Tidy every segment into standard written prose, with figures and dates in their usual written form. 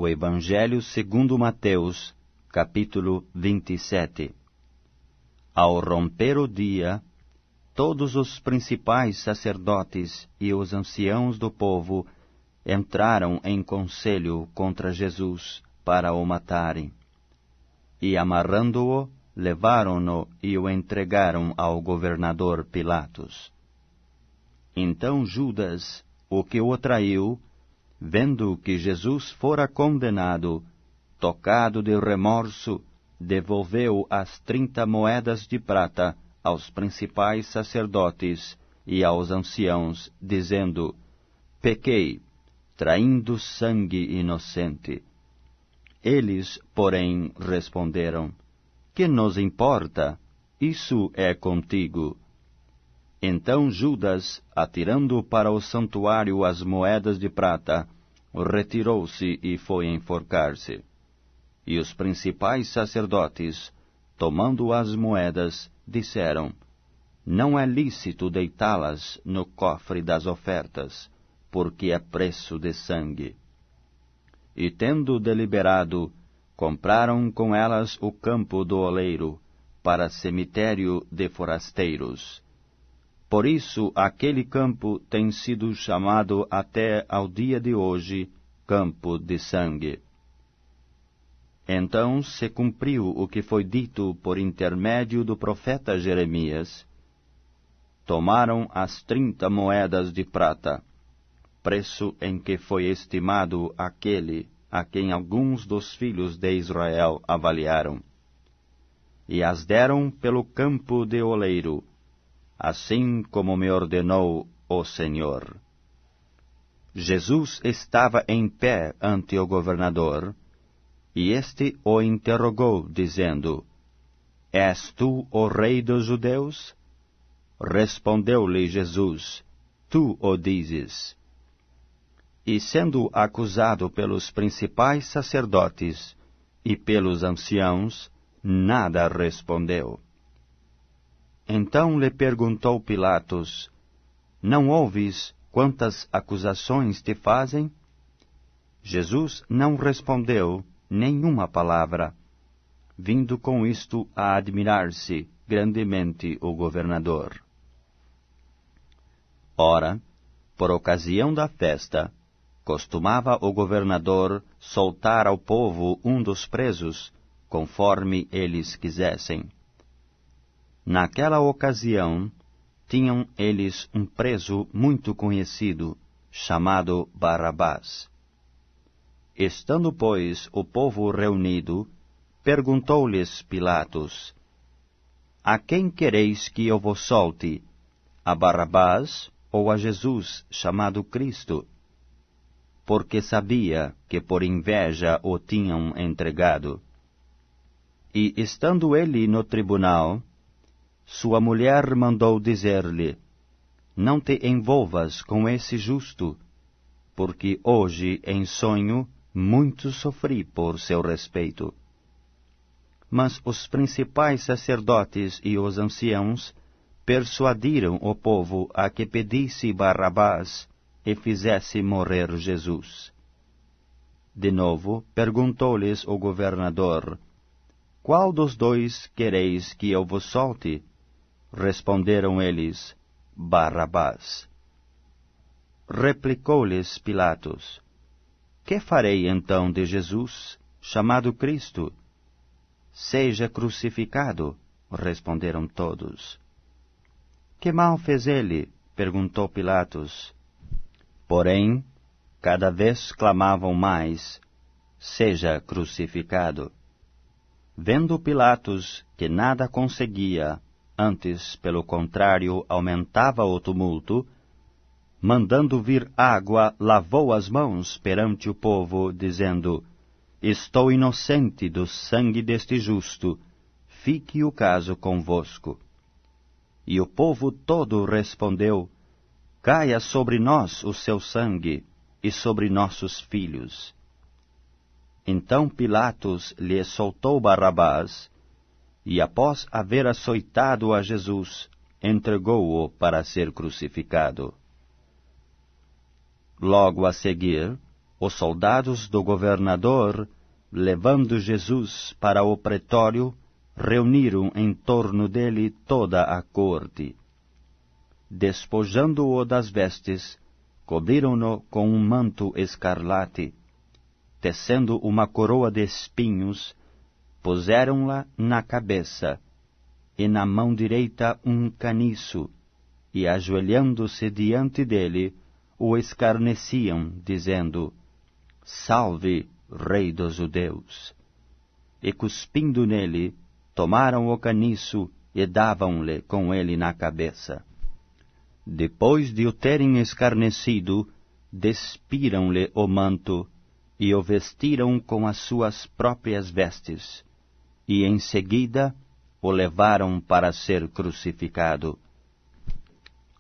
O Evangelho segundo Mateus, capítulo 27. Ao romper o dia, todos os principais sacerdotes e os anciãos do povo entraram em conselho contra Jesus para o matarem. E amarrando-o, levaram-no e o entregaram ao governador Pilatos. Então Judas, o que o traiu, vendo que Jesus fora condenado, tocado de remorso, devolveu as 30 moedas de prata aos principais sacerdotes e aos anciãos, dizendo: Pequei, traindo sangue inocente. Eles, porém, responderam: Que nos importa? Isso é contigo. Então Judas, atirando para o santuário as moedas de prata, retirou-se e foi enforcar-se. E os principais sacerdotes, tomando as moedas, disseram: Não é lícito deitá-las no cofre das ofertas, porque é preço de sangue. E tendo deliberado, compraram com elas o campo do oleiro, para cemitério de forasteiros. Por isso aquele campo tem sido chamado até ao dia de hoje Campo de Sangue. Então se cumpriu o que foi dito por intermédio do profeta Jeremias. Tomaram as 30 moedas de prata, preço em que foi estimado aquele a quem alguns dos filhos de Israel avaliaram, e as deram pelo campo de oleiro, assim como me ordenou o Senhor. Jesus estava em pé ante o governador, e este o interrogou, dizendo: És tu o rei dos judeus? Respondeu-lhe Jesus: Tu o dizes. E sendo acusado pelos principais sacerdotes e pelos anciãos, nada respondeu. Então lhe perguntou Pilatos: Não ouves quantas acusações te fazem? Jesus não respondeu nenhuma palavra, vindo com isto a admirar-se grandemente o governador. Ora, por ocasião da festa, costumava o governador soltar ao povo um dos presos, conforme eles quisessem. Naquela ocasião, tinham eles um preso muito conhecido, chamado Barrabás. Estando, pois, o povo reunido, perguntou-lhes Pilatos: A quem quereis que eu vos solte? A Barrabás ou a Jesus, chamado Cristo? Porque sabia que por inveja o tinham entregado. E, estando ele no tribunal, sua mulher mandou dizer-lhe: Não te envolvas com esse justo, porque hoje, em sonho, muito sofri por seu respeito. Mas os principais sacerdotes e os anciãos persuadiram o povo a que pedisse Barrabás e fizesse morrer Jesus. De novo, perguntou-lhes o governador: Qual dos dois quereis que eu vos solte? Responderam eles: Barrabás. Replicou-lhes Pilatos: Que farei então de Jesus, chamado Cristo? Seja crucificado, responderam todos. Que mal fez ele? Perguntou Pilatos. Porém, cada vez clamavam mais: Seja crucificado. Vendo Pilatos que nada conseguia, antes, pelo contrário, aumentava o tumulto, mandando vir água, lavou as mãos perante o povo, dizendo: Estou inocente do sangue deste justo, fique o caso convosco. E o povo todo respondeu: Caia sobre nós o seu sangue e sobre nossos filhos. Então Pilatos lhe soltou Barrabás, e após haver açoitado a Jesus, entregou-o para ser crucificado. Logo a seguir, Os soldados do governador, levando Jesus para o pretório, reuniram em torno dele toda a corte. Despojando-o das vestes, cobriram-no com um manto escarlate. Tecendo uma coroa de espinhos, puseram-la na cabeça, e na mão direita um caniço, e ajoelhando-se diante dele, o escarneciam, dizendo: Salve, Rei dos Judeus! E cuspindo nele, tomaram o caniço e davam-lhe com ele na cabeça. Depois de o terem escarnecido, despiram-lhe o manto e o vestiram com as suas próprias vestes, e em seguida o levaram para ser crucificado.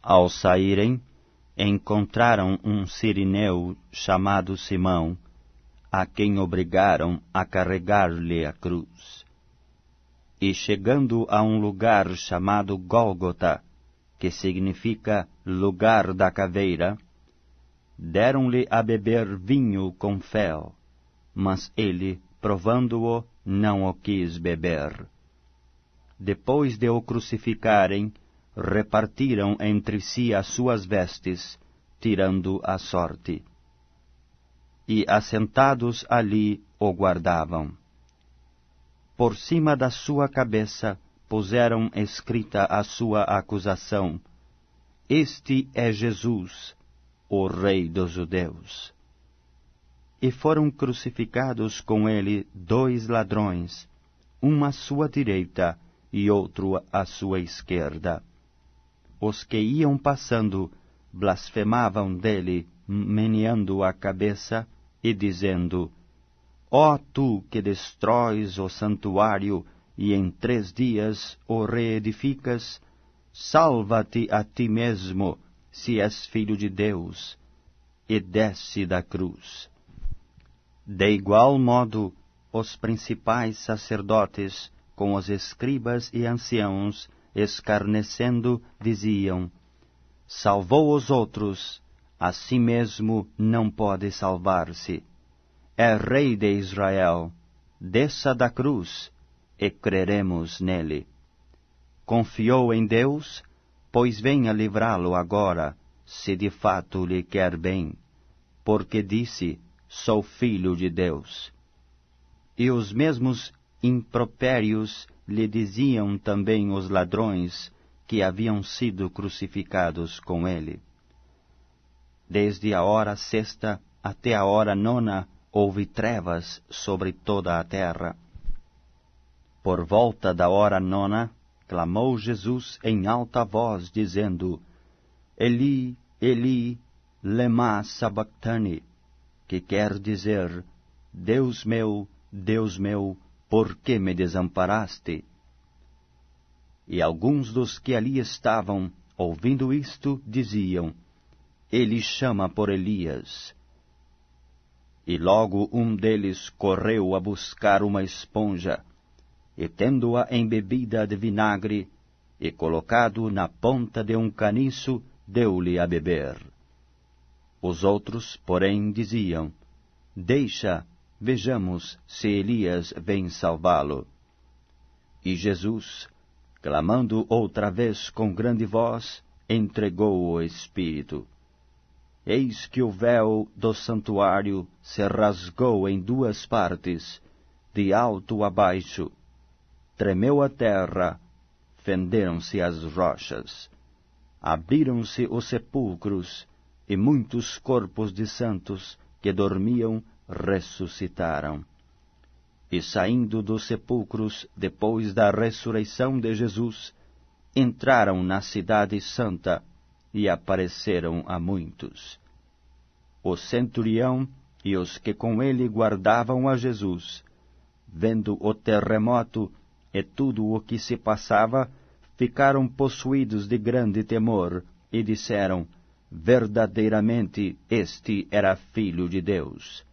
Ao saírem, encontraram um cirineu chamado Simão, a quem obrigaram a carregar-lhe a cruz. E chegando a um lugar chamado Gólgota, que significa lugar da caveira, deram-lhe a beber vinho com fel, mas ele, provando-o, não o quis beber. Depois de o crucificarem, repartiram entre si as suas vestes, tirando a sorte. E assentados ali o guardavam. Por cima da sua cabeça puseram escrita a sua acusação: Este é Jesus, o Rei dos Judeus. E foram crucificados com ele 2 ladrões, um à sua direita e outro à sua esquerda. Os que iam passando blasfemavam dele, meneando a cabeça e dizendo: Ó tu que destróis o santuário e em 3 dias o reedificas, salva-te a ti mesmo, se és filho de Deus, e desce da cruz. De igual modo, os principais sacerdotes, com os escribas e anciãos, escarnecendo, diziam: Salvou os outros, a si mesmo não pode salvar-se. É Rei de Israel, desça da cruz, e creremos nele. Confiou em Deus, pois venha livrá-lo agora, se de fato lhe quer bem, porque disse: Sou filho de Deus. E os mesmos impropérios lhe diziam também os ladrões que haviam sido crucificados com ele. Desde a hora 6ª até a hora 9ª houve trevas sobre toda a terra. Por volta da hora 9ª, clamou Jesus em alta voz, dizendo: Eli, Eli, lema sabachthani, que quer dizer: Deus meu, por que me desamparaste? E alguns dos que ali estavam, ouvindo isto, diziam: Ele chama por Elias. E logo um deles correu a buscar uma esponja, e tendo-a embebida de vinagre, e colocado na ponta de um caniço, deu-lhe a beber. Os outros, porém, diziam: Deixa, vejamos se Elias vem salvá-lo. E Jesus, clamando outra vez com grande voz, entregou o Espírito. Eis que o véu do santuário se rasgou em 2 partes, de alto a baixo. Tremeu a terra, fenderam-se as rochas. Abriram-se os sepulcros, e muitos corpos de santos que dormiam ressuscitaram. E saindo dos sepulcros, depois da ressurreição de Jesus, entraram na cidade santa e apareceram a muitos. O centurião e os que com ele guardavam a Jesus, vendo o terremoto e tudo o que se passava, ficaram possuídos de grande temor e disseram: Verdadeiramente este era filho de Deus.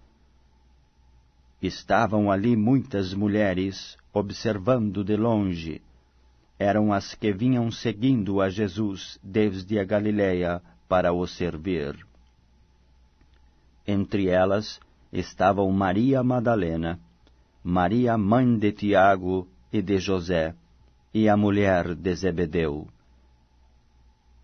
Estavam ali muitas mulheres, observando de longe. Eram as que vinham seguindo a Jesus desde a Galileia para o servir. Entre elas estavam Maria Madalena, Maria mãe de Tiago e de José, e a mulher de Zebedeu.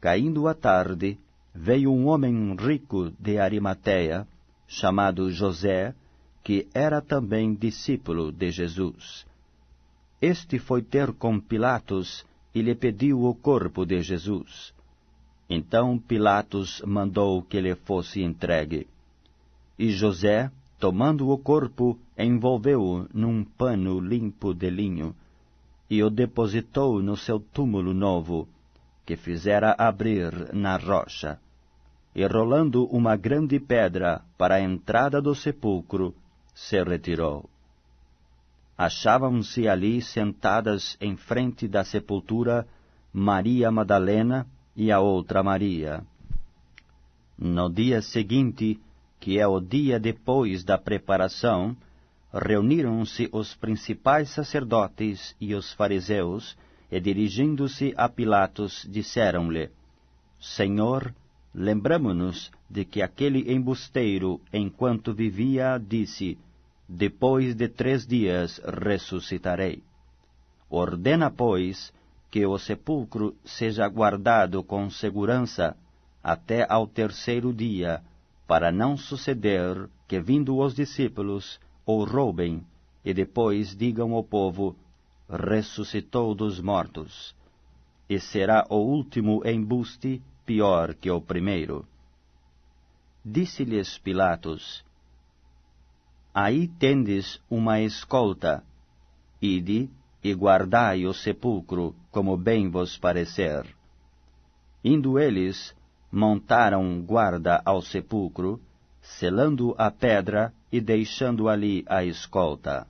Caindo a tarde, veio um homem rico de Arimateia, chamado José, que era também discípulo de Jesus. Este foi ter com Pilatos e lhe pediu o corpo de Jesus. Então Pilatos mandou que lhe fosse entregue. E José, tomando o corpo, envolveu-o num pano limpo de linho, e o depositou no seu túmulo novo, que fizera abrir na rocha. E rolando uma grande pedra para a entrada do sepulcro, se retirou. Achavam-se ali sentadas em frente da sepultura Maria Madalena e a outra Maria. No dia seguinte, que é o dia depois da preparação, reuniram-se os principais sacerdotes e os fariseus, e dirigindo-se a Pilatos, disseram-lhe: Senhor, lembramo-nos de que aquele embusteiro, enquanto vivia, disse: Depois de 3 dias ressuscitarei. Ordena, pois, que o sepulcro seja guardado com segurança até ao 3º dia, para não suceder que, vindo os discípulos, o roubem, e depois digam ao povo: ressuscitou dos mortos. E será o último embuste pior que o primeiro. Disse-lhes Pilatos: Aí tendes uma escolta. Ide e guardai o sepulcro, como bem vos parecer. Indo eles, montaram guarda ao sepulcro, selando a pedra e deixando ali a escolta.